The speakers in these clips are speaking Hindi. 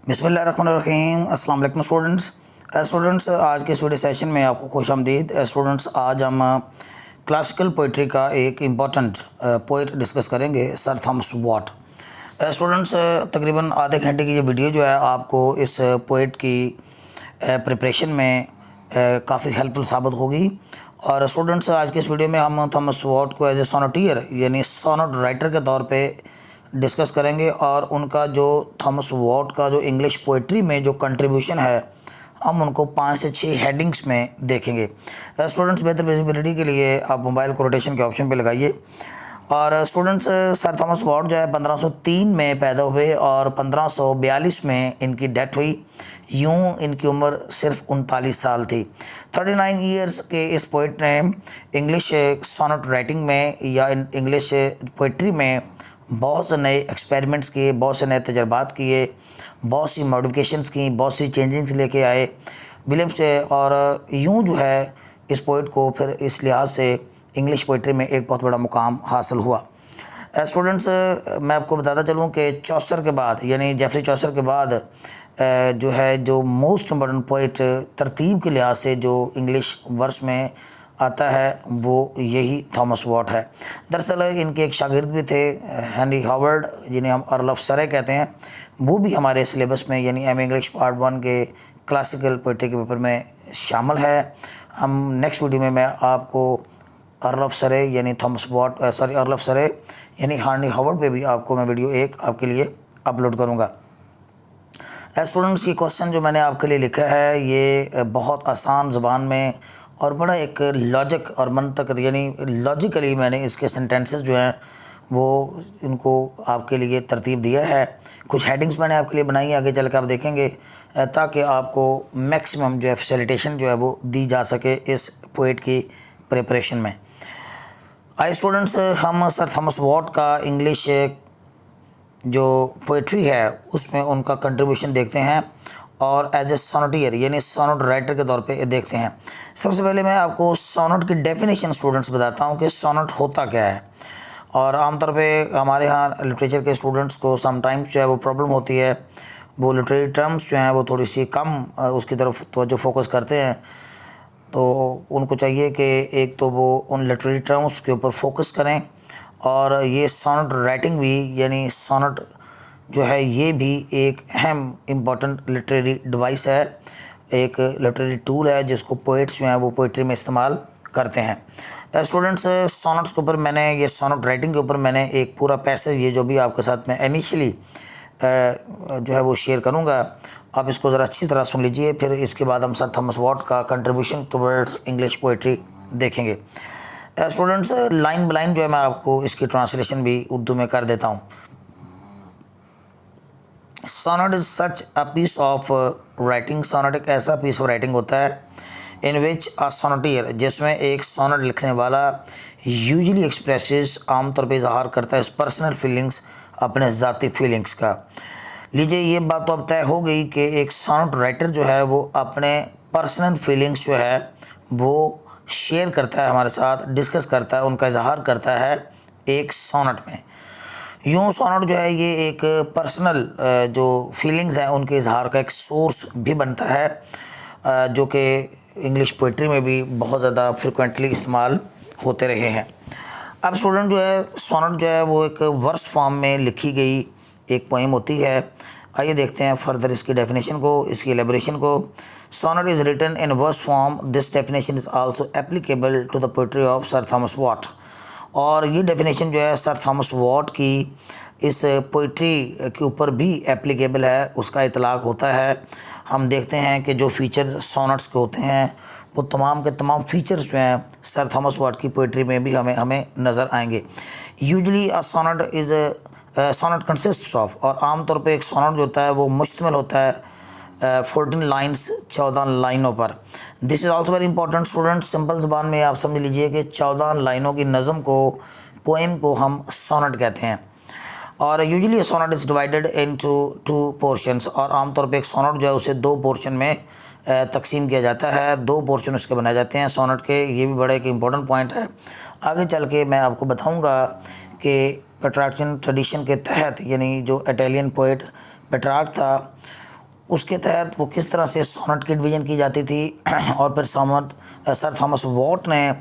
बिस्मिल्लाहिर्रहमानिर्रहीम। अस्सलाम वालेकुम स्टूडेंट्स। आज के इस वीडियो सेशन में आपको खुशामदीद। स्टूडेंट्स, आज हम क्लासिकल पोइट्री का एक इम्पॉर्टेंट पोइट डिस्कस करेंगे, सर थॉमस वॉट। स्टूडेंट्स, तकरीबन आधे घंटे की ये वीडियो जो है आपको इस पोइट की प्रिपरेशन में काफ़ी हेल्पफुल साबित होगी। और स्टूडेंट्स, आज के इस वीडियो में हम थॉमस वॉट को एज ए सोनेटियर यानी सोनेट राइटर के तौर पे डिस्कस करेंगे और उनका जो थॉमस वॉट का जो इंग्लिश पोइट्री में जो कंट्रीब्यूशन है हम उनको 5 से 6 हेडिंग्स में देखेंगे। स्टूडेंट्स, बेहतर विजिबिलिटी के लिए आप मोबाइल को रोटेशन के ऑप्शन पे लगाइए। और स्टूडेंट्स, सर थॉमस वॉट जो है 1503 में पैदा हुए और 1542 में इनकी डेथ हुई। यूं इनकी उम्र सिर्फ 39 साल थी। 39 ईयर्स के इस पोइट ने इंग्लिश सोनेट राइटिंग में या इंग्लिश पोइट्री में बहुत से नए एक्सपेरिमेंट्स किए, बहुत से नए तजर्बात किए, बहुत सी मॉडिफिकेशंस की, बहुत सी चेंजिंग्स लेके आए विलियम्स से। और यूं जो है इस पोइट को फिर इस लिहाज से इंग्लिश पोइट्री में एक बहुत बड़ा मुकाम हासिल हुआ। स्टूडेंट्स, मैं आपको बताता चलूं कि चौसर के बाद यानी जेफरी चौसर के बाद जो मोस्ट इम्पॉर्टेंट पोइट तरतीब के लिहाज से जो इंग्लिश वर्स में आता है वो यही थॉमस वॉट है। दरअसल इनके एक शागिर्द भी थे, हेनरी हावर्ड, जिन्हें हम अर्ल ऑफ सरे कहते हैं। वो भी हमारे सिलेबस में यानी एम इंग्लिश पार्ट 1 के क्लासिकल पोइट्री के पेपर में शामिल है। हम नेक्स्ट वीडियो में मैं आपको अर्ल ऑफ सरे यानी अर्ल ऑफ सरे यानी हेनरी हावर्ड पे भी आपको मैं वीडियो एक आपके लिए अपलोड करूँगा। स्टूडेंट्स, ये क्वेश्चन जो मैंने आपके लिए लिखा है ये बहुत आसान ज़बान में और बड़ा एक लॉजिक और मंतक यानी लॉजिकली मैंने इसके सेंटेंसेस जो हैं वो इनको आपके लिए तरतीब दिया है। कुछ हेडिंग्स मैंने आपके लिए बनाई है, आगे चल कर आप देखेंगे, ताकि आपको मैक्सिमम जो है फैसिलिटेशन जो है वो दी जा सके इस पोइट की प्रिपरेशन में। आइए स्टूडेंट्स, हम सर थॉमस वॉट का इंग्लिश जो पोइट्री है उसमें उनका कंट्रीब्यूशन देखते हैं और एज ए सोनेटियर यानी सोनेट राइटर के तौर पे देखते हैं। सबसे पहले मैं आपको सोनेट की डेफिनेशन स्टूडेंट्स बताता हूँ कि सोनेट होता क्या है। और आमतौर पे हमारे यहाँ लिटरेचर के स्टूडेंट्स को समटाइम्स जो है वो प्रॉब्लम होती है, वो लिटरेरी टर्म्स जो हैं वो थोड़ी सी कम उसकी तरफ तवज्जो फोकस करते हैं। तो उनको चाहिए कि एक तो वो उन लिटरेरी टर्म्स के ऊपर फोकस करें और ये सोनेट राइटिंग भी यानी सोनेट जो है ये भी एक अहम इम्पॉर्टेंट लिटरेरी डिवाइस है, एक लिटरेरी टूल है जिसको पोइट्स जो हैं वो पोइट्री में इस्तेमाल करते हैं। स्टूडेंट्स, सोनेट्स के ऊपर मैंने ये सोनेट राइटिंग के ऊपर मैंने एक पूरा पैसेज ये जो भी आपके साथ में इनिशियली जो है वो शेयर करूँगा, आप इसको ज़रा अच्छी तरह सुन लीजिए। फिर इसके बाद हम सर थॉमस वॉट का कंट्रीब्यूशन टुवर्ड्स इंग्लिश पोइट्री देखेंगे। स्टूडेंट्स, लाइन बाय लाइन जो है मैं आपको इसकी ट्रांसलेशन भी उर्दू में कर देता हूँ। Sonnet is such a piece of writing. Sonnet एक ऐसा पीस ऑफ राइटिंग होता है इन विच अ सोनेटियर जिसमें एक सोनेट लिखने वाला यूजुअली एक्सप्रेसेस आमतौर पर इजहार करता है पर्सनल फीलिंग्स, अपने ज़ाती फीलिंग्स का। लीजिए, ये बात तो अब तय हो गई कि एक सोनेट राइटर जो है वो अपने पर्सनल फीलिंग्स जो है वो शेयर करता है हमारे साथ, डिस्कस करता है, उनका इजहार करता है एक सोनेट में। यूँ सोनेट जो है ये एक पर्सनल जो फीलिंग्स हैं उनके इजहार का एक सोर्स भी बनता है, जो कि इंग्लिश पोइट्री में भी बहुत ज़्यादा फ्रिक्वेंटली इस्तेमाल होते रहे हैं। अब स्टूडेंट जो है सोनेट जो है वो एक वर्स फॉर्म में लिखी गई एक पोइम होती है। आइए देखते हैं फर्दर इसकी डेफिनेशन को, इसकी एलेबोरेशन को। Sonnet is written in verse form. This definition is also applicable to the poetry of sir Thomas Wyatt. और ये डेफिनेशन जो है सर थॉमस वॉट की इस पोइट्री के ऊपर भी एप्लीकेबल है, उसका इतलाक़ होता है। हम देखते हैं कि जो फीचर्स सोनेट्स के होते हैं वो तमाम के तमाम फीचर्स जो हैं सर थॉमस वॉट की पोइट्री में भी हमें नज़र आएंगे। Usually a sonnet consist of, और आमतौर पे एक सोनेट जो होता है वो मुश्तमिल होता है 14 लाइन्स, 14 लाइनों पर। This is also very important student. Simple ज़बान में आप समझ लीजिए कि 14 लाइनों की नज़म को, पोएम को हम सोनेट कहते हैं। और usually sonnet is divided into 2 portions, और आमतौर पे एक सोनेट जो है उसे 2 पोर्शन में तकसीम किया जाता है, 2 पोर्शन उसके बनाए जाते हैं सोनेट के। ये भी बड़ा एक इम्पॉर्टेंट पॉइंट है। आगे चल के मैं आपको बताऊँगा कि पेट्रार्चियन ट्रेडिशन के तहत यानी जो इटालियन पोइट पेट्रार्क था उसके तहत वो किस तरह से सोनेट की डिवीज़न की जाती थी और फिर सर थॉमस वॉट ने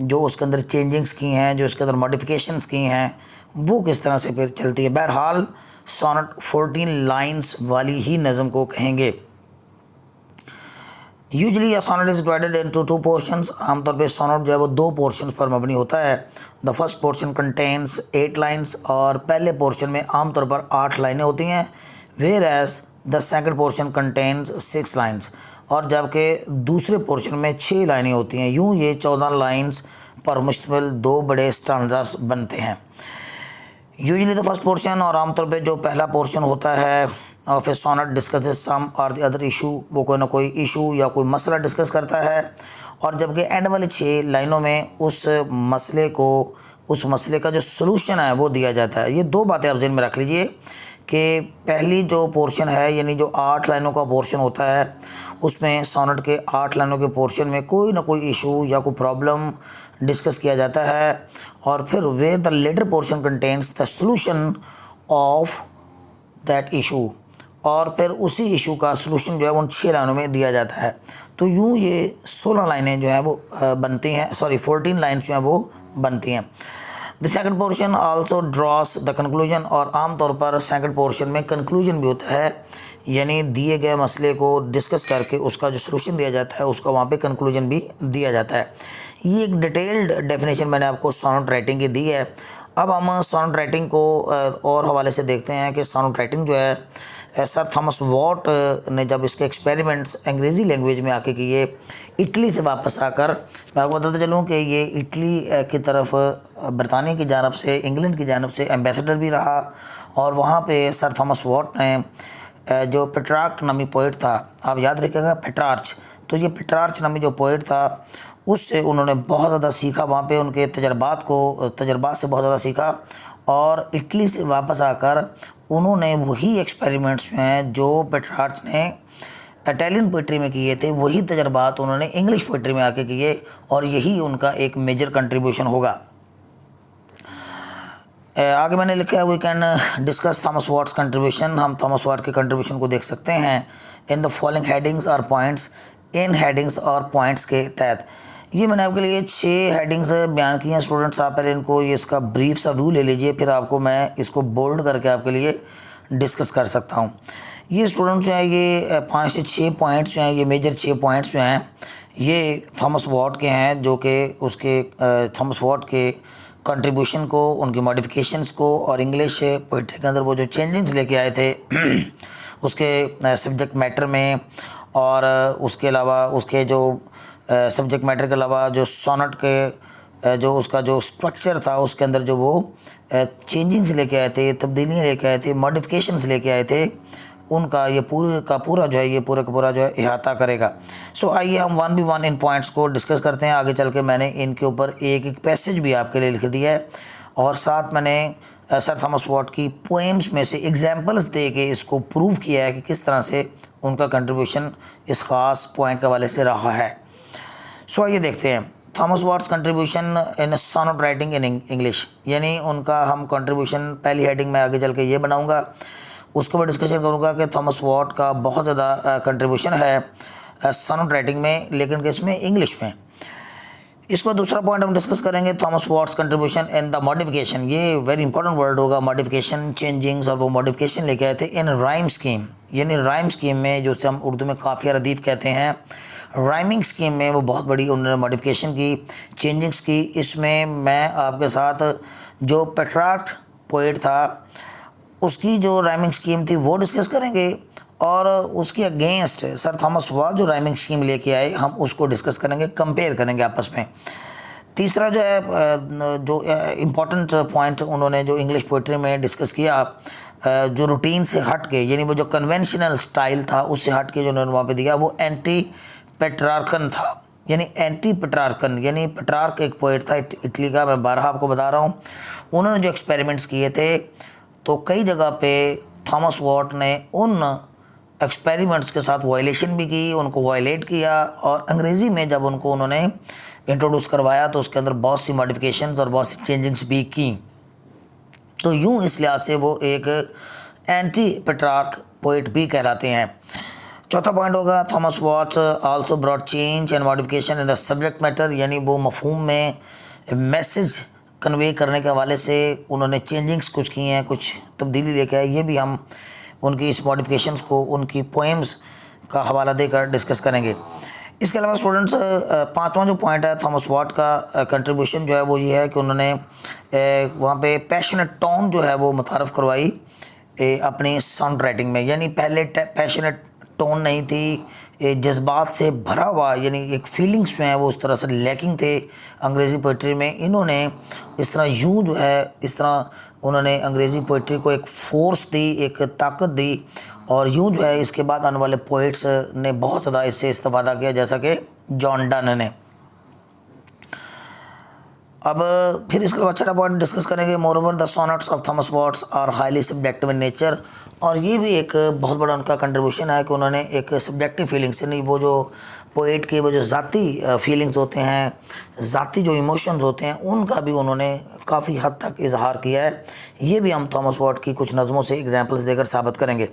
जो उसके अंदर चेंजिंग्स की हैं, जो इसके अंदर मॉडिफिकेशंस की हैं, वो किस तरह से फिर चलती है। बहरहाल सोनेट 14 लाइंस वाली ही नज़म को कहेंगे। Usually a sonnet is divided into 2 portions. आमतौर पे सोनेट जो है वो 2 पोर्शंस पर मबनी होता है। The first portion contains 8 lines, और पहले पोर्शन में आमतौर पर 8 लाइनें होती हैं। Whereas the second portion contains 6 lines, और जबकि दूसरे पोर्शन में 6 लाइनें होती हैं। यूँ ये 14 लाइन्स पर मुश्तमिल 2 बड़े स्टांजास बनते हैं। यूजली द फर्स्ट पोर्शन, और आमतौर पे जो पहला पोर्शन होता है ऑफ ए सोनेट डिस्कसेस सम और द अदर इशू, वो कोई ना कोई इशू या कोई मसला डिस्कस करता है, और जबकि एंड वाली 6 लाइनों में उस मसले का जो सलूशन है वो दिया जाता है। ये 2 बातें आप ज़हन में रख लीजिए कि पहली जो पोर्शन है, यानी जो 8 लाइनों का पोर्शन होता है, उसमें सोनेट के 8 लाइनों के पोर्शन में कोई ना कोई इशू या कोई प्रॉब्लम डिस्कस किया जाता है, और फिर where the latter portion contains the solution of that issue, और फिर उसी इशू का सलूशन जो है उन 6 लाइनों में दिया जाता है। तो यूँ ये 16 लाइनें जो हैं वो बनती हैं, 14 लाइन्स जो हैं वो बनती हैं। The second portion also draws the conclusion, और आमतौर पर सेकंड पोर्शन में कंक्लूजन भी होता है, यानी दिए गए मसले को डिस्कस करके उसका जो सलूशन दिया जाता है उसका वहाँ पे कंक्लूजन भी दिया जाता है। ये एक डिटेल्ड डेफिनेशन मैंने आपको सोनेट राइटिंग की दी है। अब हम सोनेट राइटिंग को और हवाले से देखते हैं कि सोनेट राइटिंग जो है सर थॉमस वॉट ने जब इसके एक्सपेरिमेंट्स अंग्रेज़ी लैंग्वेज में आके किए, इटली से वापस आकर, मैं आपको बताता चलूँ कि ये इटली की तरफ बरतानिया की जानब से, इंग्लैंड की जानब से एम्बेसडर भी रहा, और वहाँ पे सर थॉमस वॉट ने जो पेट्रार्क नामी पोइट था, आप याद रखिएगा पेट्रार्च, तो ये पेट्रार्च नामी जो पोइट था उससे उन्होंने बहुत ज़्यादा सीखा, वहाँ पे उनके तजर्बात से बहुत ज़्यादा सीखा, और इटली से वापस आकर उन्होंने वही एक्सपेरिमेंट्स जो हैं जो पेट्रार्च ने इटालियन पोइट्री में किए थे, वही तजर्बात उन्होंने इंग्लिश पोइट्री में आके किए, और यही उनका एक मेजर कंट्रीब्यूशन होगा। आगे मैंने लिखा है we can discuss Thomas Wyatt's contribution. हम थॉमस वॉट के कंट्रीब्यूशन को देख सकते हैं इन द फॉलोइंग हेडिंग्स और पॉइंट्स, इन हेडिंग्स और पॉइंट्स के तहत। ये मैंने आपके लिए 6 हेडिंग्स बयान की हैं स्टूडेंट्स। आप पहले इनको ये इसका ब्रीफ सा व्यू ले लीजिए, फिर आपको मैं इसको बोल्ड करके आपके लिए डिस्कस कर सकता हूँ। ये स्टूडेंट्स जो है ये 5 से 6 पॉइंट्स जो हैं, ये मेजर 6 पॉइंट्स जो हैं ये थॉमस वॉट के हैं, जो कि उसके थॉमस वॉट के कंट्रीब्यूशन को, उनकी मॉडिफिकेशंस को, और इंग्लिश पोइट्री के अंदर वो जो चेंजिंग्स लेके आए थे उसके सब्जेक्ट मैटर में, और उसके अलावा उसके जो सब्जेक्ट मैटर के अलावा जो सोनेट के जो उसका जो स्ट्रक्चर था उसके अंदर जो वो चेंजिंग्स लेके आए थे, तब्दीलियाँ लेके आए थे, मॉडिफिकेशंस लेके आए थे, उनका ये पूरे का पूरा जो है ये पूरा का पूरा जो है इहाता करेगा। सो आइए हम 1 by 1 इन पॉइंट्स को डिस्कस करते हैं। आगे चल के मैंने इनके ऊपर एक एक पैसेज भी आपके लिए लिख दिया है, और साथ मैंने सर थॉमस वॉट की पोएम्स में से एग्जांपल्स दे के इसको प्रूव किया है कि किस तरह से उनका कंट्रीब्यूशन इस ख़ास पॉइंट के हवाले से रहा है। सो आइए देखते हैं Thomas Wyatt's contribution in sonnet writing in English, यानी उनका हम कंट्रीब्यूशन पहली हेडिंग में आगे चल के ये बनाऊँगा, उसके बाद डिस्कशन करूँगा कि थॉमस वॉट का बहुत ज़्यादा कंट्रीब्यूशन है सोनेट राइटिंग में, लेकिन किसमें, इंग्लिश में। इसको दूसरा पॉइंट हम डिस्कस करेंगे Thomas Wyatt's contribution in the modification. ये वेरी इंपॉर्टेंट वर्ड होगा, मॉडिफिकेशन, चेंजिंग्स, और वो मॉडिफिकेशन लेके आए थे इन राइम स्कीम, यानी राइम स्कीम में, जो हम उर्दू में काफ़िया रदीफ कहते हैं, राइमिंग स्कीम में वो बहुत बड़ी उन्होंने मॉडिफिकेशन की, चेंजिंग्स की। इसमें मैं आपके साथ जो पेट्रार्क पोइट था उसकी जो राइमिंग स्कीम थी वो डिस्कस करेंगे, और उसके अगेंस्ट सर थॉमस वॉट जो राइमिंग स्कीम लेके आए हम उसको डिस्कस करेंगे, कंपेयर करेंगे आपस में। तीसरा जो है जो इम्पोर्टेंट पॉइंट उन्होंने जो इंग्लिश पोइट्री में डिस्कस किया, जो रूटीन से हट के, यानी वो जो कन्वेंशनल स्टाइल था उससे हट के जो उन्होंने वहाँ पे दिया, वो एंटी पेट्रार्कन था, यानी एंटी पेट्रार्कन, यानी पेट्रार्क एक पोइट था इटली का, मैं बारहा आपको बता रहा हूँ। उन्होंने जो एक्सपेरिमेंट्स किए थे, तो कई जगह पे थॉमस वॉट ने उन एक्सपेरिमेंट्स के साथ वायलेशन भी की, उनको वायलेट किया, और अंग्रेज़ी में जब उनको उन्होंने इंट्रोड्यूस करवाया तो उसके अंदर बहुत सी मॉडिफिकेशंस और बहुत सी चेंजिंग्स भी की। तो यूँ इस लिहाज से वो एक एंटी पेट्रार्क पोइट भी कहलाते हैं। चौथा पॉइंट होगा Thomas Wyatt also brought change and modification in the subject matter, यानी वो मफहूम में मैसेज कन्वे करने के हवाले से उन्होंने चेंजिंग्स कुछ की हैं, कुछ तब्दीली लेके आए। ये भी हम उनकी इस मॉडिफिकेशंस को उनकी पोएम्स का हवाला देकर डिस्कस करेंगे। इसके अलावा स्टूडेंट्स पांचवा जो पॉइंट है थॉमस वॉट का कंट्रीब्यूशन जो है वो ये है कि उन्होंने वहाँ पे पैशनेट टोन जो है वो मुतारफ़ करवाई अपनी साउंड राइटिंग में, यानी पहले पैशनेट टोन नहीं थी, जज्बात से भरा हुआ, यानी एक फीलिंग्स जो हैं वो उस तरह से लैकिंग थे अंग्रेज़ी पोइट्री में। इन्होंने इस तरह यूँ जो है इस तरह उन्होंने अंग्रेज़ी पोइट्री को एक फ़ोर्स दी, एक ताकत दी, और यूँ जो है इसके बाद आने वाले पोइट्स ने बहुत ज़्यादा इससे इस्तेफ़ादा किया, जैसा कि जॉन डन ने। अब फिर इसके बाद छठा पॉइंट डिस्कस करेंगे। Moreover the sonnets of Thomas Wyatt are highly subjective in nature, और ये भी एक बहुत बड़ा उनका कंट्रीब्यूशन है कि उन्होंने एक सब्जेक्टिव फीलिंग्स, यानी वो जो पोइट के वो जो ज़ाती फीलिंग्स होते हैं, ज़ाती जो इमोशंस होते हैं, उनका भी उन्होंने काफ़ी हद तक इजहार किया है। ये भी हम थॉमस वॉट की कुछ नज़मों से एग्जांपल्स देकर साबित करेंगे।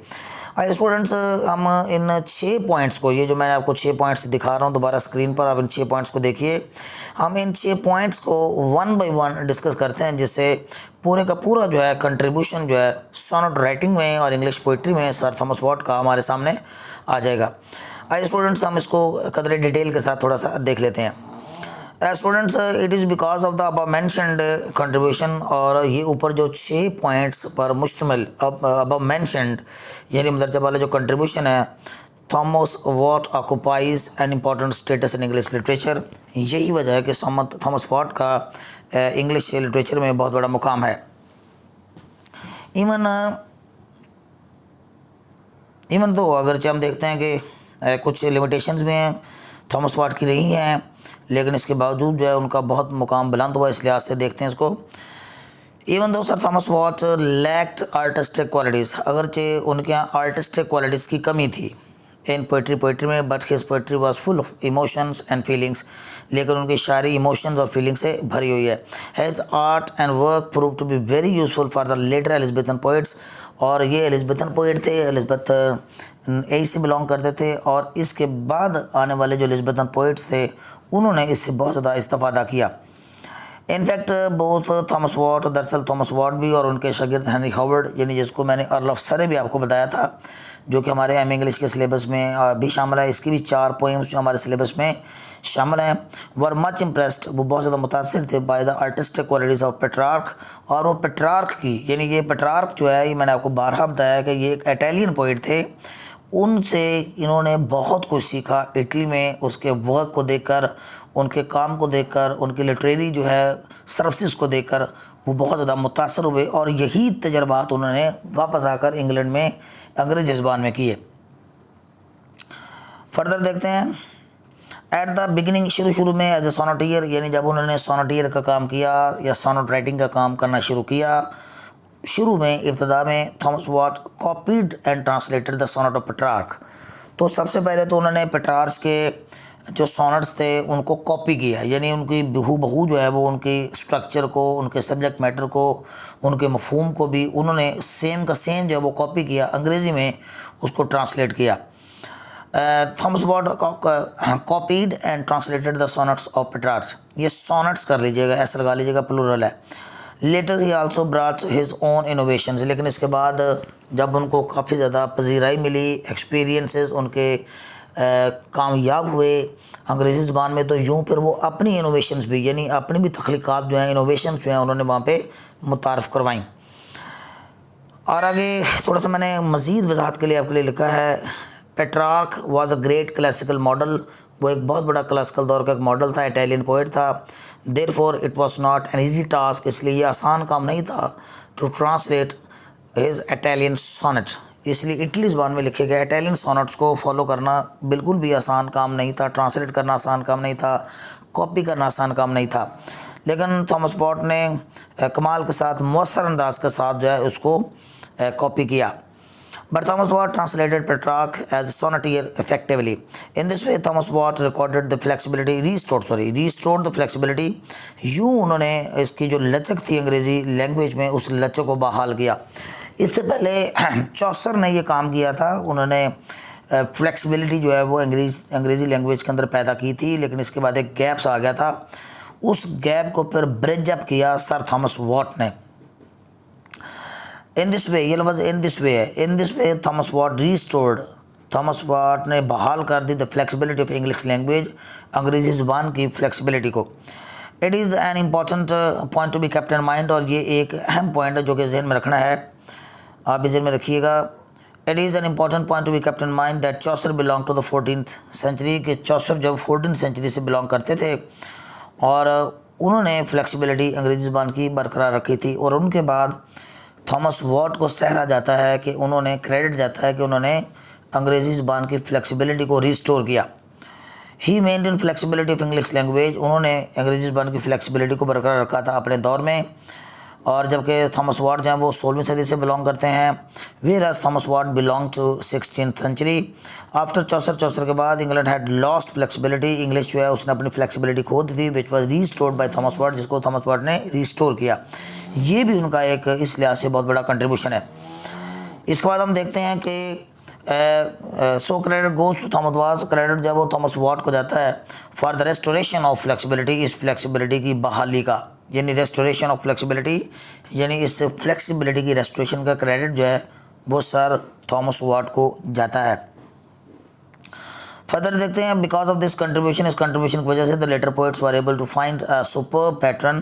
आइए स्टूडेंट्स, हम इन 6 पॉइंट्स को, ये जो मैंने आपको 6 पॉइंट्स दिखा रहा हूँ दोबारा स्क्रीन पर, आप इन 6 पॉइंट्स को देखिए। हम इन 6 पॉइंट्स को 1 बाय 1 डिस्कस करते हैं, जिससे पूरे का पूरा जो है कंट्रीब्यूशन जो है सोनेट राइटिंग में और इंग्लिश पोइट्री में सर थॉमस वॉट का हमारे सामने आ जाएगा। आइए स्टूडेंट्स, हम इसको कदरे डिटेल के साथ थोड़ा सा देख लेते हैं। Students, it is because of the above mentioned contribution, और ये ऊपर जो 6 पॉइंट्स पर मुश्तमिल अबव मेंशन्ड यानी मंदरजा वाला जो कंट्रीब्यूशन है, Thomas what occupies an important status in English literature. यही वजह है कि थॉमस वॉट का इंग्लिश लिटरेचर में बहुत बड़ा मुकाम है। इवन तो अगरचे हम देखते हैं कि कुछ लिमिटेशंस भी हैं थॉमस वॉट की रही हैं, लेकिन इसके बावजूद जो है उनका बहुत मुकाम बुलंद हुआ। इस लिहाज से देखते हैं इसको। Even though sir Thomas what lacked artistic qualities, अगरचे उनके यहाँ आर्टिस्टिक क्वालिटीज़ की कमी थी इन पोइट्री में, but his poetry was full of emotions and feelings, लेकिन उनकी शायरी इमोशंस और फीलिंग से भरी हुई है। His art and work prove to be very useful for the later Elizabethan poets, और ये एलिज़ाबेथन पोइट थे, एलिज़ाबेथ ए से बिलोंग करते थे, और इसके बाद आने वाले जो एलिज़ाबेथन पोइट्स थे उन्होंने इससे बहुत ज़्यादा इस्तेफ़ादा किया। इनफैक्ट बोथ थॉमस वॉट, दरअसल थॉमस वॉट भी और उनके शागिर्द हेनरी हावर्ड, यानी जिसको मैंने अर्ल ऑफ सरे भी आपको बताया था, जो कि हमारे एम इंग्लिश के सिलेबस में भी शामिल है, इसकी भी 4 पोएम्स जो हमारे सिलेबस में शामिल हैं, वर मच इम्प्रेस्ड, वो बहुत ज़्यादा मुतासिर थे by the artistic qualities of Petrarch, और वो पेट्रार्क की, यानी ये पेट्रार्क जो है, ये मैंने आपको बारहा बताया कि ये एक इटालियन पोइट थे, उनसे इन्होंने बहुत कुछ सीखा इटली में, उसके वर्क को देखकर, उनके काम को देखकर, उनकी लिटरेरी जो है सर्विसेज को देखकर वो बहुत ज़्यादा मुतासर हुए, और यही तजर्बात उन्होंने वापस आकर इंग्लैंड में अंग्रेज़ी ज़बान में किए। फर्दर देखते हैं। एट द बिगिनिंग, शुरू में एज ए सोनेटियर, यानी जब उन्होंने सोनेटियर का काम किया या सोनेट राइटिंग का काम करना शुरू किया, शुरू में इब्तदा में Thomas Wyatt copied and translated the sonnet of Petrarch. तो सबसे पहले तो उन्होंने पेट्रार्क के जो सोनेट्स थे उनको कॉपी किया, यानी उनकी बहू जो है वो उनकी स्ट्रक्चर को, उनके सब्जेक्ट मैटर को, उनके मफहूम को भी उन्होंने सेम का सेम जो है वो कॉपी किया, अंग्रेज़ी में उसको ट्रांसलेट किया। Thomas Wyatt copied and translated the sonnets of Petrarch. ये सोनेट्स कर लीजिएगा, ऐसा लगा लीजिएगा, प्लूरल है। Later he also brought his own innovations, लेकिन इसके बाद जब उनको काफ़ी ज़्यादा पजीराई मिली, एक्सपीरियंसेस उनके कामयाब हुए अंग्रेज़ी ज़बान में, तो यूँ फिर वो अपनी इनोवेशंस भी, यानी अपनी भी तख्लीक़ात जो हैं, इनोवेशंस जो हैं, उन्होंने वहाँ पे मुतारफ़ करवाई। और आगे थोड़ा सा मैंने मज़ीद वजाहत के लिए आपके लिए लिखा है, Petrarch was a great classical model, वो एक बहुत बड़ा क्लासिकल दौर का एक मॉडल था, इटालियन पोइट था। Therefore it was not an easy task, इसलिए ये आसान काम नहीं था to translate his Italian sonnet, इसलिए इटली ज़बान में लिखे गए इटालियन सोनेट्स को फॉलो करना बिल्कुल भी आसान काम नहीं था, ट्रांसलेट करना आसान काम नहीं था, कॉपी करना आसान काम नहीं था। लेकिन थॉमस वॉट ने कमाल के साथ, मौसर अंदाज के साथ जो है उसको कॉपी किया। But Thomas Watt translated Petrarch as a sonneteer effectively. In this way, Thomas Watt restored the flexibility. यूँ उन्होंने इसकी जो लचक थी अंग्रेज़ी लैंग्वेज में, उस लचक को बहाल किया। इससे पहले चौसर ने ये काम किया था, उन्होंने फ्लेक्सिबिलिटी जो है वो अंग्रेज़ी लैंग्वेज के अंदर पैदा की थी, लेकिन इसके बाद एक गैप्स आ गया था। उस गैप को फिर ब्रिज अप किया सर थॉमस वॉट ने। इन दिस वे, ये लफ्ज़ in this way Thomas Wyatt restored, Thomas Wyatt ने बहाल कर दी the flexibility of English language, अंग्रेज़ी ज़ुबान की फ्लेक्सिबिलिटी को। It is an important point to be kept in mind, और ये एक अहम पॉइंट है जो कि जहन में रखना है, आप भी जहन में रखिएगा। It is an important point to be kept in mind that Chaucer belong to the 14th century, के चौसर जब 14th सेंचुरी से बिलोंग करते थे और उन्होंने फ्लेक्सिबिलिटी अंग्रेज़ी ज़ुबान की बरकरार रखी थी। और उनके बाद थॉमस वॉट को सहरा जाता है कि उन्होंने, क्रेडिट जाता है कि उन्होंने अंग्रेज़ी ज़ुबान की फ्लेक्सिबिलिटी को रिस्टोर किया। He maintain flexibility of English language, उन्होंने अंग्रेज़ी ज़ुबान की फ्लेक्सिबिलिटी को बरकरार रखा था अपने दौर में। और जबकि थॉमस वॉट जो हैं वो 16वीं सदी से बिलोंग करते हैं, whereas Thomas Wyatt belong to 16th century. After Chaucer के बाद England had lost flexibility, English जो है उसने अपनी फ्लेक्सिबिलिटी खो दी थी, which was restored by Thomas Wyatt, जिसको थॉमस वॉट ने रिस्टोर किया। ये भी उनका एक इस लिहाज से बहुत बड़ा कंट्रीब्यूशन है। इसके बाद हम देखते हैं कि so credit goes to Thomas Wyatt, credit जब वो थॉमस वॉट को जाता है for the restoration of flexibility, इस फ्लेक्सिबिलिटी की बहाली का, यानी रेस्टोरेशन ऑफ फ्लेक्सिबिलिटी, यानी इस फ्लेक्सिबिलिटी की रेस्टोरेशन का क्रेडिट जो है वो सर थॉमस वॉट को जाता है। फर्दर देखते हैं, बिकॉज ऑफ दिस कंट्रीब्यूशन, इस कंट्रीब्यूशन की वजह से the later poets were able to find a super pattern,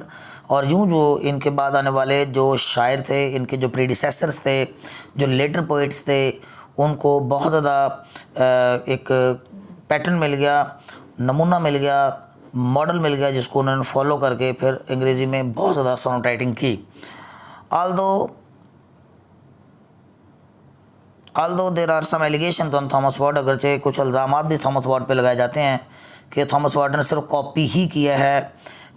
और यूँ जो इनके बाद आने वाले जो शायर थे, इनके जो प्रीडिसेसर्स थे, जो लेटर पोइट्स थे, उनको बहुत ज़्यादा एक पैटर्न मिल गया, नमूना मिल गया, मॉडल मिल गया, जिसको उन्होंने फॉलो करके फिर अंग्रेज़ी में बहुत ज़्यादा सॉन्ग राइटिंग की। although there are some allegation on Thomas Wyatt, अगरचे कुछ इल्ज़ामात भी थॉमस वॉट पे लगाए जाते हैं कि थॉमस वॉट ने सिर्फ कॉपी ही किया है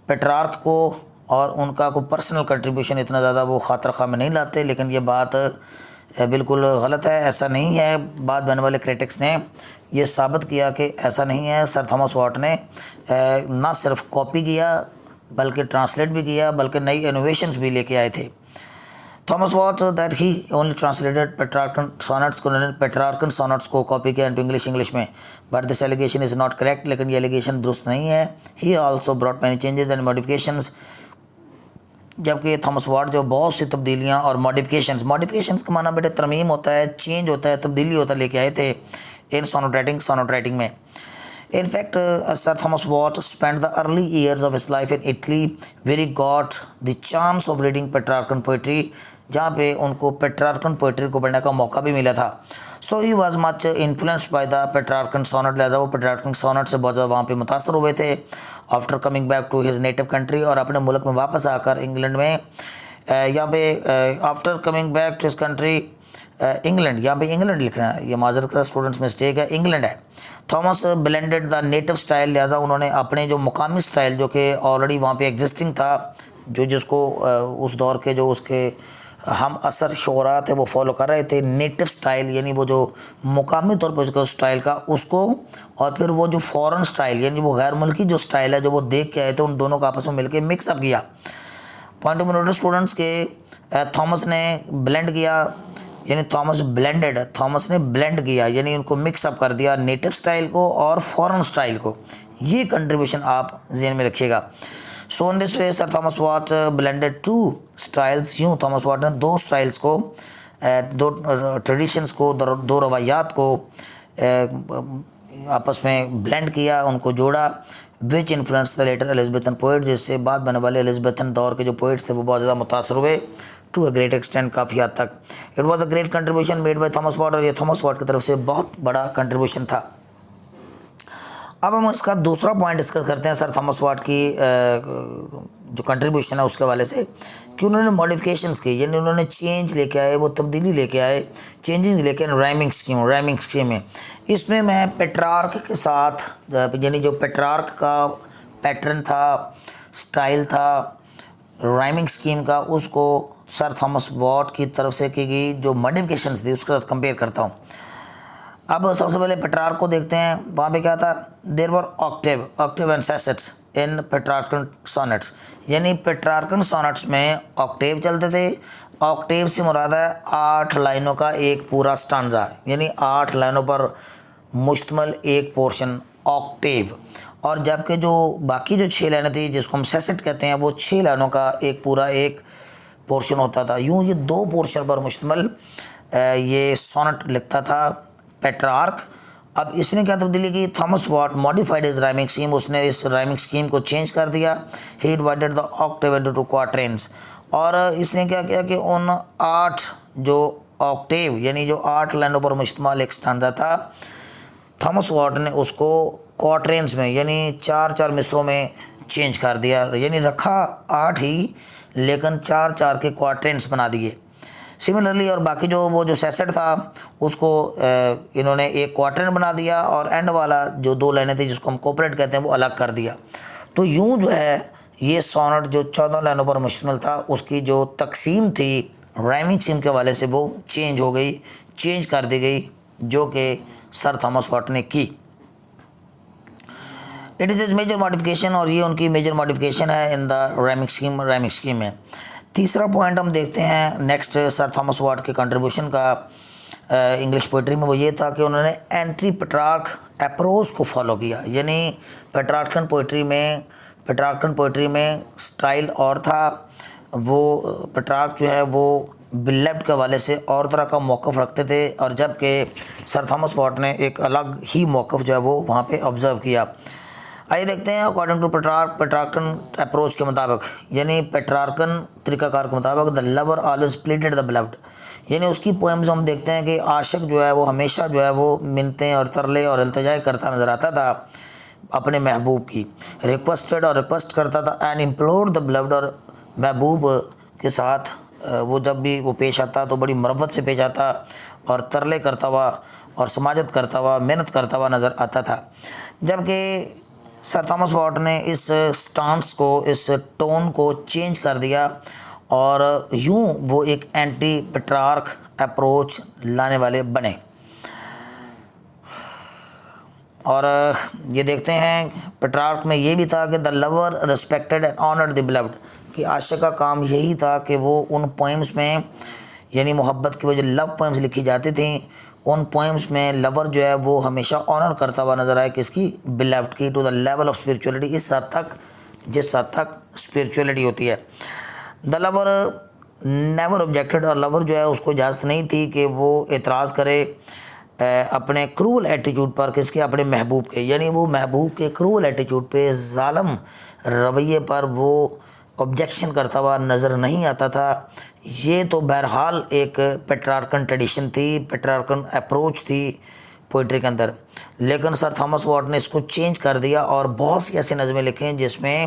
पेट्रार्क को, और उनका कोई पर्सनल कंट्रीब्यूशन इतना ज़्यादा वो खातिर खा में नहीं लाते, लेकिन ये बात बिल्कुल गलत है, ऐसा नहीं है। बाद बनने वाले क्रिटिक्स ने ये साबित किया कि ऐसा नहीं है। सर थॉमस वॉट ने ना सिर्फ कॉपी किया बल्कि ट्रांसलेट भी किया, बल्कि नई इनोवेशंस भी लेके आए थे। Thomas Wyatt that he only translated Petrarchan sonnets को, उन्होंने पेट्रार्कन सॉनेट्स को कॉपी किया इनटू इंग्लिश में, but this allegation is not correct, लेकिन ये एलिगेशन दुरुस्त नहीं है। He also brought many changes and modifications, जबकि थॉमस वॉट जो बहुत सी तब्दीलियाँ और मॉडिफिकेशंस का माना बेटे तरमीम होता है, चेंज होता है, तब्दीली होता है, लेके आए थे इन सोनोट राइटिंग में। In fact, Sir Thomas Watt spent the early years of his life in Italy, where he got the chance of reading Petrarchan poetry, जहाँ पे उनको पेट्रार्कन पोइट्री को पढ़ने का मौका भी मिला था। So he was much influenced by the Petrarchan sonnet, लिहाजा वो पेट्रार्कन सोनेट से बहुत ज़्यादा वहाँ पे मुतासर हुए थे। After coming back to his native country, और अपने मुल्क में वापस आकर इंग्लैंड में, यहाँ पे after coming back to his country England, यहाँ पे इंग्लैंड लिखना है, ये माजरत का स्टूडेंट्स मिस्टेक है, इंग्लैंड है। Thomas blended the native style, लिहाजा उन्होंने अपने जो मुकामी स्टाइल जो कि ऑलरेडी वहाँ पे एग्जिस्टिंग था, जिसको उस दौर के जो उसके हम असर शोरा थे वो फॉलो कर रहे थे, नेटिव स्टाइल यानी वो जो मुकामी तौर पर उसका स्टाइल का उसको, और फिर वो जो फॉरेन स्टाइल यानी वो गैर मुल्की जो स्टाइल है जो वो देख के आए थे, उन दोनों का आपस में मिलकर मिक्सअप किया। पॉइंट ऑफ नोटिस स्टूडेंट्स के थॉमस ने ब्लेंड किया, यानी थॉमस ने ब्लेंड किया, यानी उनको मिक्सअप कर दिया, नेटिव स्टाइल को और फॉरेन स्टाइल को। ये कंट्रीब्यूशन आप ज़हन में रखिएगा। So in this way sir Thomas Wyatt blended two styles, यूँ थॉमस वॉट ने दो स्टाइल्स को, दो ट्रेडिशंस को, दो रवायात को आपस में ब्लेंड किया, उनको जोड़ा, which influence the later Elizabethan poet, जिससे बाद बनने वाले एलिज़ाबेथन दौर के जो पोइट्स थे वो बहुत ज़्यादा मुतासर हुए टू अ ग्रेट एक्सटेंट, काफ़ी हद तक। It was a great contribution made by Thomas Wyatt, और ये थॉमस वॉट की तरफ से बहुत बड़ा कंट्रीब्यूशन था। अब हम इसका दूसरा पॉइंट डिस्कस करते हैं सर थॉमस वॉट की जो कंट्रीब्यूशन है उसके वाले से, कि उन्होंने मॉडिफिकेशंस की, यानी उन्होंने चेंज लेके आए, वो तब्दीली लेके आए, चेंजिंग लेके राइमिंग स्कीम में। इसमें मैं पेट्रार्क के साथ, यानी जो पेट्रार्क का पैटर्न था, स्टाइल था राइमिंग स्कीम का, उसको सर थॉमस वॉट की तरफ से की गई जो मॉडिफिकेशंस थी उसके साथ कंपेयर करता हूँ। अब सबसे पहले पेट्रार्क को देखते हैं, वहाँ पे क्या था, there were octave and sestets in Petrarchan sonnets, यानी पेट्रार्कन सोनेट्स में ऑक्टेव चलते थे ऑक्टेव से मुराद है 8 लाइनों का एक पूरा स्टांजा, यानी 8 लाइनों पर मुश्तमिल एक पोर्शन ऑक्टेव। और जबकि जो बाकी जो 6 लाइनें थी जिसको हम सेसेट कहते हैं, वो 6 लाइनों का एक पूरा एक पोर्शन होता था। यूँ ये 2 पोर्शन पर मुश्तमिल ये सोनेट लिखता था पेट्रार्क। अब इसने क्या तब्दीली की, Thomas Wyatt modified is rhyming scheme, उसने इस राइमिंग स्कीम को चेंज कर दिया। He divided the octave into 2 quatrains, और इसने क्या किया कि उन 8 जो ऑक्टेव यानी जो 8 लाइनों पर मुश्तमिल एक स्टांजा था, थॉमस वॉट ने उसको क्वार्टरेंस में यानी 4-4 मिसरों में चेंज कर दिया, यानी रखा 8 ही लेकिन 4-4 के क्वार्टरेंस बना दिए। सिमिलरली और बाकी जो वो जो सेसेट था उसको इन्होंने एक क्वार्टरेंट बना दिया, और एंड वाला जो 2 लाइनें थी जिसको हम कोपरेट कहते हैं वो अलग कर दिया। तो यूँ जो है ये सोनेट जो 14 लाइनों पर मुश्तमिल था उसकी जो तकसीम थी राइमिंग स्कीम के हवाले से वो चेंज हो गई, चेंज कर दी गई, जो कि सर थॉमस वॉट ने की। It is a major modification, और ये उनकी मेजर मॉडिफिकेशन है इन द राइमिंग स्कीम में। तीसरा पॉइंट हम देखते हैं नेक्स्ट सर थॉमस वॉट के कंट्रीब्यूशन का इंग्लिश पोइट्री में, वो ये था कि उन्होंने एंटी पेट्रार्क अप्रोच को फॉलो किया। यानी पेट्रार्कन पोइट्री में स्टाइल और था, वो पेट्रार्क जो है वो बिलेव्ड के हवाले से और तरह का मौक़िफ़ रखते थे, और जबकि सर थॉमस वॉट ने एक अलग ही मौक़िफ़ जो है वो वहाँ पे ऑब्ज़र्व किया। आइए देखते हैं अकॉर्डिंग टू पेट्रार्कन अप्रोच के मुताबिक, यानी पेट्रार्कन तरीक़ाकार के मुताबिक, the lover always pleaded the beloved, यानी उसकी पोएम्स हम देखते हैं कि आशिक जो है वो हमेशा जो है वो मिन्नतें और तरले और इल्तिजाएं करता नज़र आता था अपने महबूब की। रिक्वेस्टेड और रिक्वेस्ट करता था, एंड इम्प्लोर्ड द बिलव्ड, और महबूब के साथ वो जब भी वो पेश आता तो बड़ी मरवत से पेश आता और तरले करता हुआ और समाजत करता हुआ, मेहनत करता हुआ नज़र आता था। जबकि सर थॉमस वॉट ने इस स्टांस को, इस टोन को चेंज कर दिया, और यूं वो एक एंटी पेट्रार्क अप्रोच लाने वाले बने। और ये देखते हैं पेट्रार्क में ये भी था कि the lover respected and honoured the beloved, कि आशिक का काम यही था कि वो उन पोइम्स में, यानी मोहब्बत की वो जो लव पोइम्स लिखी जाती थी, उन पोइम्स में लवर जो है वो हमेशा ऑनर करता हुआ नज़र आए किसकी, बिलव्ड की, to the level of spirituality, इस हद तक जिस हद तक स्पिरिचुअलिटी होती है। द लवर नेवर ऑब्जेक्टेड, और लवर जो है उसको इजाज़त नहीं थी कि वो एतराज़ करे अपने क्रूअल एटीट्यूड पर, किसके, अपने महबूब के, यानी वो महबूब के क्रूअल एटीट्यूड पे, ज़ालिम रवैये पर वो ऑब्जेक्शन करता हुआ नज़र नहीं आता था। ये तो बहरहाल एक पेट्रार्कन ट्रेडिशन थी, पेट्रार्कन अप्रोच थी पोइट्री के अंदर, लेकिन सर थॉमस वॉट ने इसको चेंज कर दिया और बहुत सी ऐसी नज़में लिखी हैं जिसमें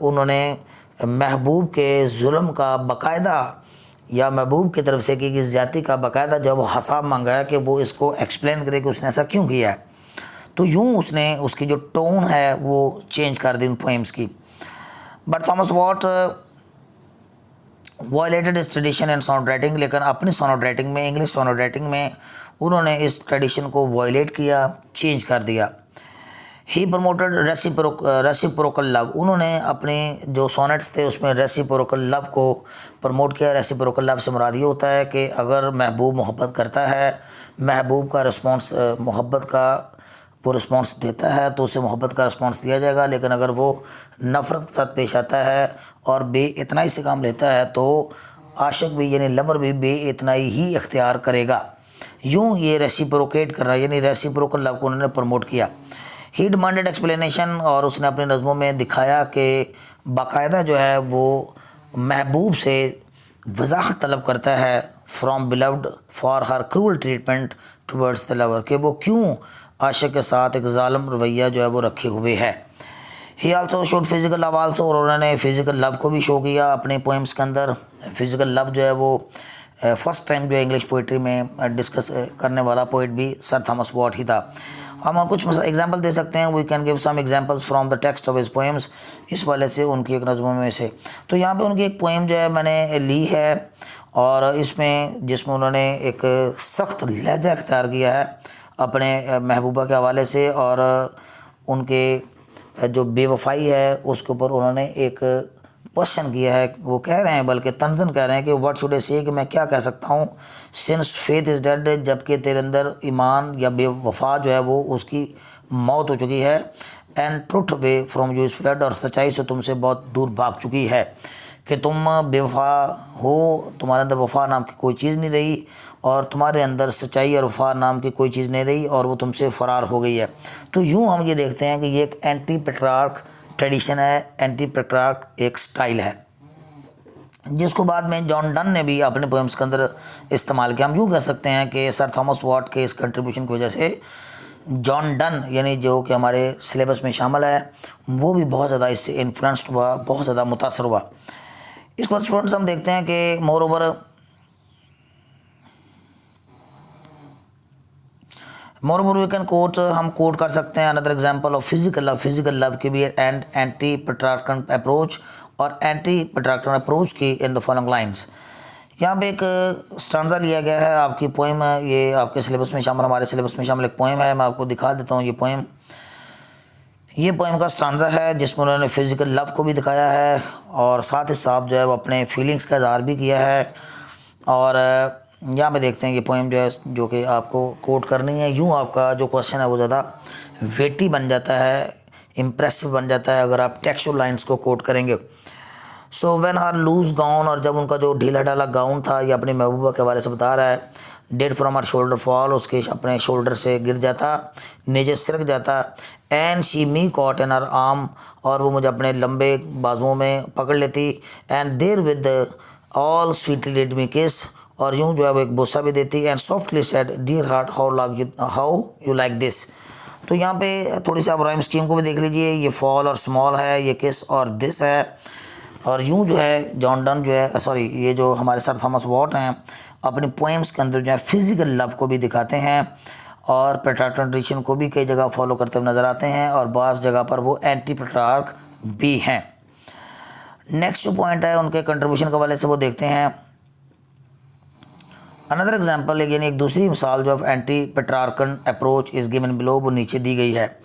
उन्होंने महबूब के जुल्म का बाकायदा, या महबूब की तरफ से की गई ज़्यादती का बाकायदा जब वो हिसाब मांगा है कि वो इसको एक्सप्लेन करे कि उसने ऐसा क्यों किया है। तो यूँ उसने उसकी जो टोन है वो चेंज कर दी उन पोएम्स की। बट थॉमस वॉट वायलेटेड इस ट्रेडिशन एंड साउंड राइटिंग, लेकिन अपनी साउंड राइटिंग में, इंग्लिश साउंड राइटिंग में उन्होंने इस ट्रेडिशन को वायलेट किया, चेंज कर दिया। ही प्रमोटेड रेसिप्रोकल लव, उन्होंने अपने जो सोनेट्स थे उसमें रेसिप्रोकल लव को प्रमोट किया। रेसिप्रोकल लव से मुराद ये होता है कि अगर महबूब मोहब्बत करता है, महबूब का रिस्पॉन्स, मोहब्बत का वो रिस्पॉन्स देता है तो उसे मोहब्बत का रिस्पॉन्स दिया जाएगा, लेकिन अगर वो नफ़रत के साथ पेश आता है और बेइतनाई से काम लेता है तो आशिक भी यानी लवर भी बेइतनाई ही इख्तियार करेगा। यूँ ये रेसिप्रोकेट कर रहा है, यानी रेसिप्रोकल लव को उन्होंने प्रमोट किया। ही डिमांडेड एक्सप्लेनेशन, और उसने अपनी नज़मों में दिखाया कि बाकायदा जो है वो महबूब से वजाहत तलब करता है from beloved for her cruel treatment towards the lover, कि वो क्यों आशिक के साथ एक ज़ालिम रवैया जो है वो रखे हुए है। He also showed physical love also, और उन्होंने फ़िज़िकल लव को भी शो किया अपने पोएम्स के अंदर। फ़िज़िकल लव जो है वो फर्स्ट टाइम जो है इंग्लिश पोइट्री में डिस्कस करने वाला पोइट भी सर थॉमस वॉट ही था। हम कुछ एग्जांपल दे सकते हैं, we can give some examples from the text of his poems, इस वाले से उनकी एक नज़मों में से। तो यहाँ पे उनकी एक पोएम जो है मैंने ली है, और जिसमें उन्होंने एक सख्त लहजा इख्तियार किया है अपने महबूबा के हवाले से, और उनके जो बेवफाई है उसके ऊपर उन्होंने एक क्वेश्चन किया है, वो कह रहे हैं, बल्कि तंजन कह रहे हैं कि व्हाट शुड आई से, कि मैं क्या कह सकता हूँ, सिंस फेथ इज़ डेड, जबकि तेरे अंदर ईमान या बेवफा जो है वो उसकी मौत हो चुकी है, and truth way from you is flood, और सच्चाई से तुमसे बहुत दूर भाग चुकी है, कि तुम बेवफा हो, तुम्हारे अंदर वफा नाम की कोई चीज़ नहीं रही, और तुम्हारे अंदर सच्चाई और वफा नाम की कोई चीज़ नहीं रही, और वो तुमसे फ़रार हो गई है। तो यूँ हम ये देखते हैं कि ये एक एंटी पेट्रार्क ट्रेडिशन है, एंटी पेट्रार्क एक स्टाइल है, जिसको बाद में जॉन डन ने भी अपने पोएम्स के अंदर इस्तेमाल किया। हम यूँ कह सकते हैं कि सर थॉमस वॉट के इस कंट्रीब्यूशन की वजह से जॉन डन, यानी जो कि हमारे सिलेबस में शामिल है, वो भी बहुत ज़्यादा इससे इन्फ्लुएंस्ड हुआ, बहुत ज़्यादा मुतासर हुआ। इस पर स्टूडेंट्स हम देखते हैं कि moreover we can quote, हम कोट कर सकते हैं another example of physical love की भी एंड एंटी पेट्रार्कन अप्रोच, और एंटी पेट्रार्कन अप्रोच की इन द फॉलोइंग लाइंस। यहाँ पे एक स्टांजा लिया गया है, आपकी पोएम है, ये आपके सिलेबस में शामिल, हमारे सिलेबस में शामिल एक पोएम है, मैं आपको दिखा देता हूँ। ये पोएम का स्टांजा है जिसमें उन्होंने फिजिकल लव को भी दिखाया है, और साथ ही साथ जो है वो अपने फीलिंग्स का इजहार भी किया है। और यहाँ पे देखते हैं ये पोएम जो है, जो कि आपको कोट करनी है। यूँ आपका जो क्वेश्चन है वो ज़्यादा वेटी बन जाता है, इम्प्रेसिव बन जाता है अगर आप टेक्सचुअल लाइंस को कोट करेंगे। So when her loose gown, और जब उनका जो ढीला ढाला गाउन था, ये अपनी महबूबा के हवाले से बता रहा है, dead from her shoulder fall, उसके अपने शोल्डर से गिर जाता, नीचे सिरक जाता, and she me caught in her arm, और वो मुझे अपने लंबे बाजुओं में पकड़ लेती, and there with all sweetly let me किस, और यूँ जो है वो एक बोसा भी देती, and softly said dear heart how you like this. तो यहाँ पे थोड़ी सी आप राइम स्कीम को भी देख लीजिए, ये फॉल और स्मॉल है, ये किस और दिस है, और यूँ जो है जॉन डन जो है, सॉरी, ये जो हमारे सर थॉमस वॉट हैं, अपनी पोएम्स के अंदर जो है फिजिकल लव को भी दिखाते हैं, और पेट्रार्कन ट्रेडिशन को भी कई जगह फॉलो करते हुए नज़र आते हैं, और बाज़ जगह पर वो एंटी पेट्रार्क भी हैं। नेक्स्ट जो पॉइंट है उनके कंट्रीब्यूशन के हवाले से वो देखते हैं। अनदर एग्जाम्पल, यानी एक दूसरी मिसाल जो anti Petrarchan approach is given below, वो नीचे दी गई है।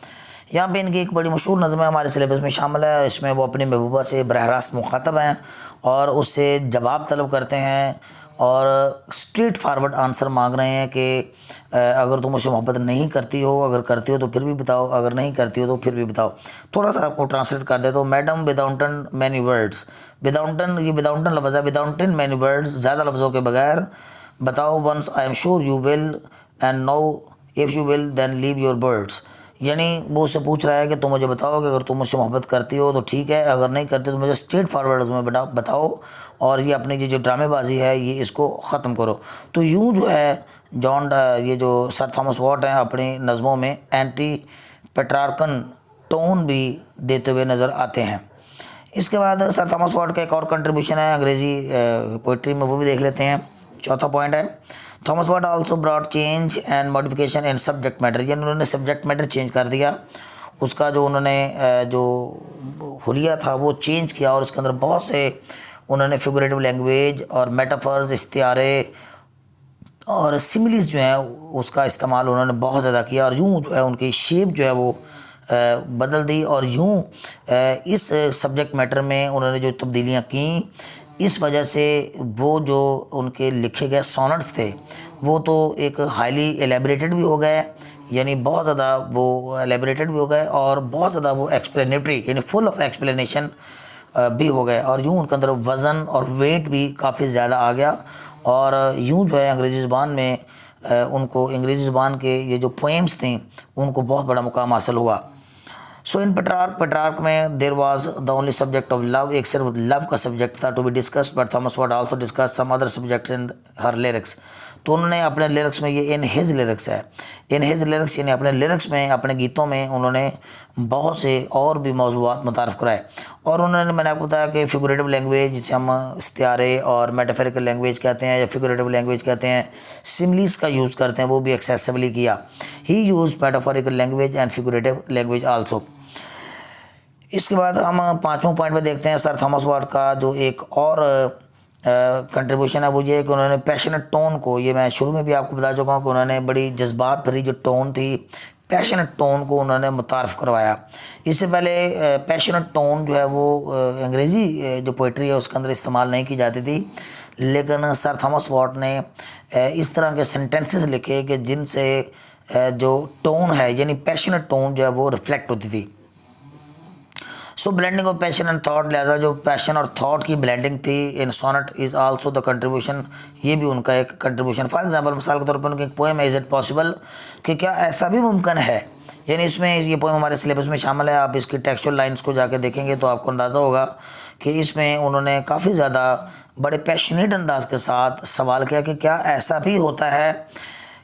यहाँ पे इनकी एक बड़ी मशहूर नज़म है, हमारे सिलेबस में शामिल है। इसमें वो अपनी महबूबा से बरह रास्त मुखातब हैं और उससे जवाब तलब करते हैं, और स्ट्रेट फारवर्ड आंसर मांग रहे हैं कि अगर तुम मुझसे मोहब्बत नहीं करती हो, अगर करती हो तो फिर भी बताओ, अगर नहीं करती हो तो फिर भी बताओ। थोड़ा सा आपको ट्रांसलेट कर देता हूँ। मैडम विदाउटन मैनी वर्ड्स, विदाउटन, ये विदाउटन लफ्ज़ है, विदाउटन मैनी वर्ड्स, ज़्यादा लफ्ज़ों के बगैर बताओ, once I am sure you will, and now if you will then leave your birds. यानी वो उससे पूछ रहा है कि तुम मुझे बताओ कि अगर तुम मुझसे मोहब्बत करती हो तो ठीक है, अगर नहीं करती तो मुझे स्ट्रेट फारवर्ड में बताओ, और ये अपनी जो ड्रामेबाजी है ये इसको ख़त्म करो। तो यूँ जो है जॉन, ये जो सर थॉमस वॉट हैं, अपनी नज़मों में एंटी पेट्रार्कन टोन भी देते हुए नज़र आते हैं। इसके बाद सर थॉमस वॉट का एक और कंट्रीब्यूशन है अंग्रेज़ी पोइट्री में, वो भी देख लेते हैं। चौथा पॉइंट है, Thomas Wyatt also brought change and modification in subject matter, यानी उन्होंने सब्जेक्ट मैटर चेंज कर दिया, उसका जो उन्होंने जो हुलिया था वो चेंज किया, और उसके अंदर बहुत से उन्होंने फिगरेटिव लैंग्वेज और मेटाफर्स, इस्तियारे और सिमिलीज जो है उसका इस्तेमाल उन्होंने बहुत ज़्यादा किया, और यूँ जो है उनकी शेप जो है वो बदल दी, और यूँ इस सब्जेक्ट मैटर में उन्होंने जो तब्दीलियाँ की, इस वजह से वो जो उनके लिखे गए सोनेट्स थे वो तो एक हाईली एलेबरेटेड भी हो गए, यानी बहुत ज़्यादा वो एलेबरेटेड भी हो गए, और बहुत ज़्यादा वो एक्सप्लेनेटरी, यानी फुल ऑफ एक्सप्लेनेशन भी हो गए, और यूँ उनके अंदर वज़न और वेट भी काफ़ी ज़्यादा आ गया, और यूँ जो है अंग्रेज़ी ज़ुबान में उनको, अंग्रेज़ी ज़ुबान के ये जो पोएम्स थी उनको बहुत बड़ा मुकाम हासिल हुआ। सो इन पेट्रार्क में there was the only subject of love, एक सिर्फ लव का सब्जेक्ट था to be discussed, but Thomas Wyatt also discuss some other subjects in her lyrics. तो उन्होंने अपने लिरिक्स में, ये इन हिज लिरिक्स है, इन हिज लिरिक्स यानी अपने लिरिक्स में, अपने गीतों में उन्होंने बहुत से और भी मौज़ूआत मुतारफ़ कराए, और उन्होंने, मैंने आपको बताया कि फिगरेटिव लैंग्वेज जिसे हम इस्तियारे और मेटाफोरिकल लैंग्वेज कहते हैं या फिगरेटिव लैंग्वेज कहते हैं, सिमिलीज का यूज़ करते हैं, वो भी एक्सेसिवली किया। He use metaphorical language and figurative language also. इसके बाद हम पाँचवें पॉइंट में देखते हैं सर थॉमस वॉट का जो एक और कंट्रीब्यूशन है, वो ये है कि उन्होंने पैशनेट टोन को, ये मैं शुरू में भी आपको बता चुका हूँ कि उन्होंने बड़ी जज्बात भरी जो टोन थी, पैशनेट टोन को उन्होंने मुतारफ़ करवाया। इससे पहले पैशनेट टोन जो है वो अंग्रेज़ी जो पोइट्री है उसके अंदर इस्तेमाल नहीं की जाती थी, लेकिन सर थॉमस वॉट ने इस तरह के सेंटेंसेस लिखे कि जिनसे जो टोन है यानी पैशनेट टोन जो है वो रिफ्लेक्ट होती थी। So blending of passion and thought, लिहाजा जो पैशन और थॉट की ब्लेंडिंग थी in sonnet is also the contribution, ये भी उनका एक कंट्रीब्यूशन। फॉर एग्जांपल, मिसाल के तौर पर उनकी एक पोएम है, इज़ इट पॉसिबल, कि क्या ऐसा भी मुमकिन है, यानी इसमें ये पोएम हमारे सिलेबस में शामिल है। आप इसकी टेक्सचुअल लाइंस को जाके देखेंगे तो आपको अंदाज़ा होगा कि इसमें उन्होंने काफ़ी ज़्यादा बड़े पैशनेट अंदाज के साथ सवाल किया कि क्या ऐसा भी होता है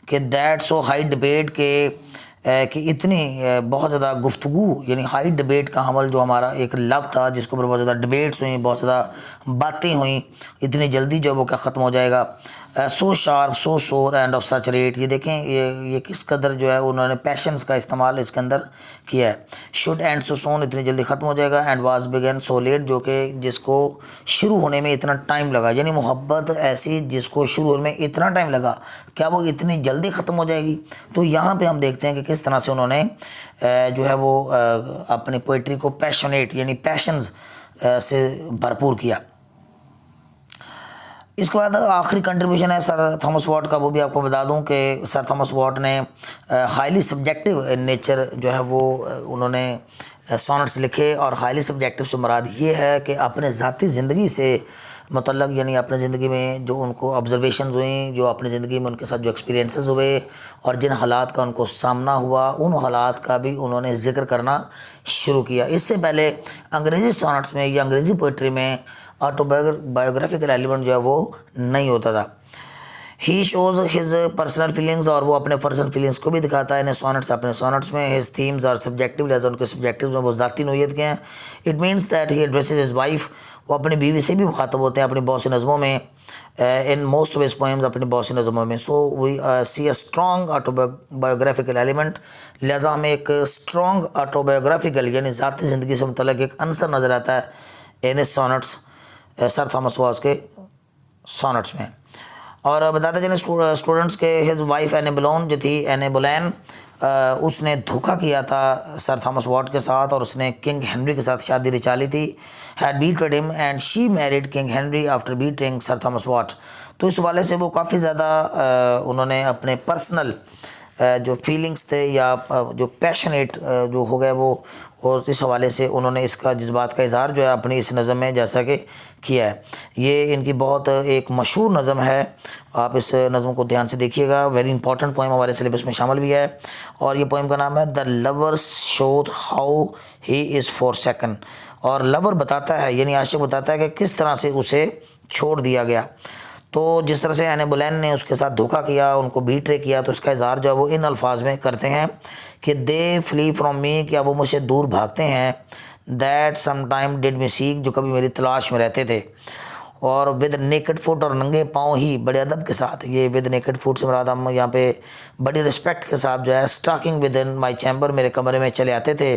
कि दैट सो हाई डिबेट के कि इतनी बहुत ज़्यादा गुफ्तगू यानी हाई डिबेट का हमल जो हमारा एक लव था जिसके ऊपर बहुत ज़्यादा डिबेट्स हुई, बहुत ज़्यादा बातें हुई, इतनी जल्दी जो वो क्या ख़त्म हो जाएगा। सो शार्प सो शोर एंड ऑफ सच रेट, ये देखें ये किस कदर जो है उन्होंने पैशंस का इस्तेमाल इसके अंदर किया है। शुड एंड सो सोन, इतनी जल्दी ख़त्म हो जाएगा। And was began so late, जो कि जिसको शुरू होने में इतना टाइम लगा, यानी मोहब्बत ऐसी जिसको शुरू होने में इतना टाइम लगा, क्या वो इतनी जल्दी ख़त्म हो जाएगी। तो यहाँ पे हम देखते हैं कि किस तरह से उन्होंने जो है वो अपनी पोइट्री को पैशनेट यानी पैशंस से भरपूर किया। इसके बाद आखिरी कंट्रीब्यूशन है सर थॉमस वॉट का, वो भी आपको बता दूं कि सर थॉमस वॉट ने हाईली सब्जेक्टिव नेचर जो है वो उन्होंने सोनेट्स लिखे, और हाईली सब्जेक्टिव से मुराद ये है कि अपने ज़ाती ज़िंदगी से मतलब यानी अपने ज़िंदगी में जो उनको ऑब्जर्वेशंस हुई, जो अपनी ज़िंदगी में उनके साथ जो एक्सपीरियंसेस हुए और जिन हालात का उनको सामना हुआ, उन हालात का भी उन्होंने ज़िक्र करना शुरू किया। इससे पहले अंग्रेज़ी सोनेट्स में या अंग्रेज़ी पोइट्री में ऑटोबायोग्राफिकल एलिमेंट जो है वो नहीं होता था। ही शोज़ हिज पर्सनल फीलिंग्स, और वो अपने पर्सनल फीलिंग्स को भी दिखाता है इन सोनेट्स, अपने सोनेट्स में। हिज थीम्स आर सब्जेक्टिव, लिहाजा उनके सब्जेक्टिव में वो ज़ाती नोयत के हैं। It means that he addresses his wife, वो अपनी बीवी से भी मुखातब होते हैं अपनी बहुत सी नज़मों में, in most of his poems अपनी बहुत सी नज़मों में। So we see a strong autobiographical element, लिहाजा हमें एक स्ट्रॉन्ग ऑटोबायोग्राफिकल यानी ज़ाती ज़िंदगी से मुतल्लिक़ एक अंसर नज़र आता है इन सोनेट्स, सर थॉमस वॉट के सोनेट्स में। और बताते चलें स्टूडेंट्स के हिज वाइफ एने बोलेन जो थी, एने बोलेन उसने धोखा किया था सर थॉमस वॉट के साथ, और उसने किंग हेनरी के साथ शादी रचा ली थी। Had betrayed him and she married king Henry after betraying sir Thomas Wyatt. तो इस वाले से वो काफ़ी ज़्यादा उन्होंने अपने पर्सनल जो फीलिंग्स थे या जो पैशनेट जो हो गए वो, और इस हवाले से उन्होंने इसका जज्बात का इज़हार जो है अपनी इस नज़म में जैसा कि किया है। ये इनकी बहुत एक मशहूर नज़म है, आप इस नज़म को ध्यान से देखिएगा। वेरी इंपॉर्टेंट पोएम हमारे सिलेबस में शामिल भी है, और ये पोएम का नाम है the lovers showed how he is for second. और लवर बताता है यानी आशिक बताता है कि किस तरह से उसे छोड़ दिया गया। तो जिस तरह से एने बोलेन ने उसके साथ धोखा किया, उनको बीट्रे किया, तो इसका इज़हार जो है वो इन अल्फाज में करते हैं कि दे फ्ली फ्रॉम मी, क्या वो मुझसे दूर भागते हैं। That sometime did me seek, जो कभी मेरी तलाश में रहते थे। और विद नेकेड फुट, और नंगे पाँव ही बड़े अदब के साथ, ये विद नेकेड फुट से मुराद हम यहाँ पे बड़ी रिस्पेक्ट के साथ जो है stalking within my chamber, मेरे कमरे में चले आते थे।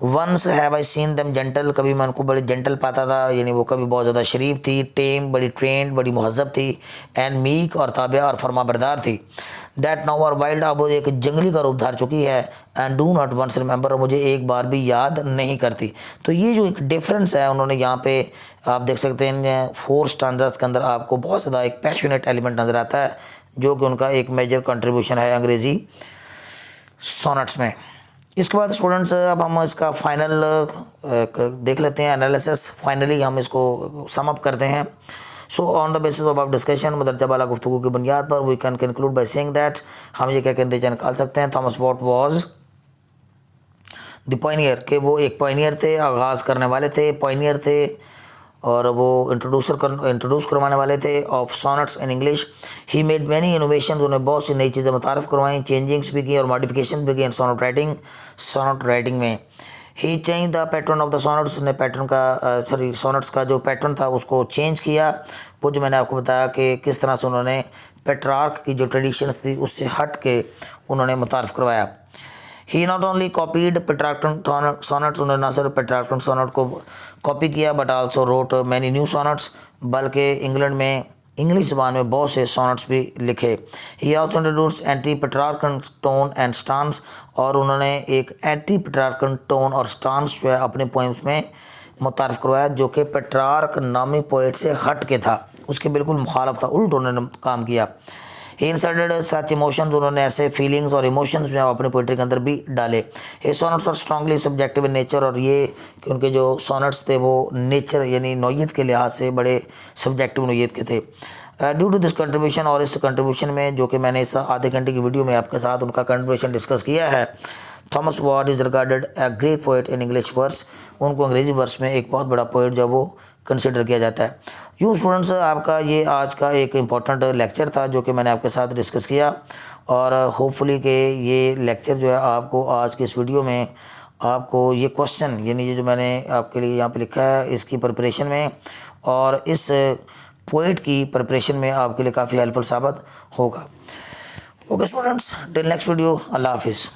Once have I seen them gentle, कभी मैं उनको बड़े जेंटल पाता था, यानी वो कभी बहुत ज़्यादा शरीफ थी। टेम, बड़ी ट्रेंड, बड़ी महज़ब थी। एंड मीक, और ताबिया और फरमाबरदार थी। दैट नाउ आर वाइल्ड, अब वो एक जंगली का रूप धार चुकी है। And do not once remember, और मुझे एक बार भी याद नहीं करती। तो ये जो एक डिफरेंस है उन्होंने यहाँ पे आप देख सकते हैं 4 स्टैंडर्ड्स के अंदर आपको बहुत ज़्यादा एक पैशनेट एलिमेंट नज़र आता है, जो कि उनका एक मेजर कंट्रीब्यूशन है अंग्रेज़ी सोनेट्स में। इसके बाद स्टूडेंट्स अब हम इसका फाइनल देख लेते हैं एनालिसिस, फाइनली हम इसको सम अप करते हैं। So on the basis of discussion, मदरजा वाला गुफ्तगू की बुनियाद पर we can conclude by saying that, हम ये कहकर नतीजा निकाल सकते हैं Thomas Wyatt was the pioneer, कि वो एक पायनियर थे, आगाज़ करने वाले थे, पायनियर थे, और वो इंट्रोड्यूस करवाने वाले थे of sonnets in English. He made many innovation, उन्होंने बहुत सी नई चीज़ें मुतारफ़ करवाई, चेंजिंग्स भी की और मॉडिफिकेशन भी की इन सोनेट राइटिंग में। He change the pattern of the sonnets, ने पैटर्न का सोनेट्स का जो पैटर्न था उसको चेंज किया। वो जो मैंने आपको बताया कि किस तरह से उन्होंने पेट्रार्क की जो ट्रेडिशंस थी उससे हट के उन्होंने मुतारफ़ करवाया। He not only copied Petrarchan sonnets, उन्होंने ना सिर्फ पेट्रार्कन सोनेट को कॉपी किया but also wrote many new sonnets, बल्कि इंग्लैंड में इंग्लिश ज़बान में बहुत से सोनेट्स भी लिखे। He also introduce anti Petrarchan tone and stance, और उन्होंने एक एंटी पेट्रार्कन टोन और स्टांस जो है अपने पोइम्स में मुतारफ़ करवाया, जो कि पेट्रार्क नामी पोइट से हट के था, उसके बिल्कुल मुखालफ था, उल्ट उन्होंने काम किया। ही इंसर्टेड सच इमोशंस, उन्होंने ऐसे फीलिंग्स और इमोशंस जो है अपने पोइट्री के अंदर भी डाले। ये sonnets were strongly subjective in nature, और ये कि उनके जो सोनेट्स थे वो नेचर यानी नौयत के लिहाज से बड़े सब्जेक्टिव नौयत के थे। ड्यू टू दिस कंट्रीब्यूशन, और इस कंट्रीब्यूशन में जो कि मैंने इस आधे घंटे की वीडियो में आपके साथ उनका कंट्रीब्यूशन डिस्कस किया है, Thomas Wyatt is regarded a great poet in English verse, उनको अंग्रेज़ी वर्स में एक बहुत बड़ा पोइट जो वो कंसिडर किया जाता है। यूँ स्टूडेंट्स, आपका ये आज का एक इम्पॉर्टेंट लेक्चर था जो कि मैंने आपके साथ डिस्कस किया, और होपफुली कि ये लेक्चर जो है आपको आज के इस वीडियो में आपको ये क्वेश्चन यानी ये जो मैंने आपके लिए यहाँ पे लिखा है इसकी प्रिपरेशन में और इस पोइट की प्रिपरेशन में आपके लिए काफ़ी हेल्पफुल साबित होगा। Okay students, till next video, अल्लाह हाफिज़।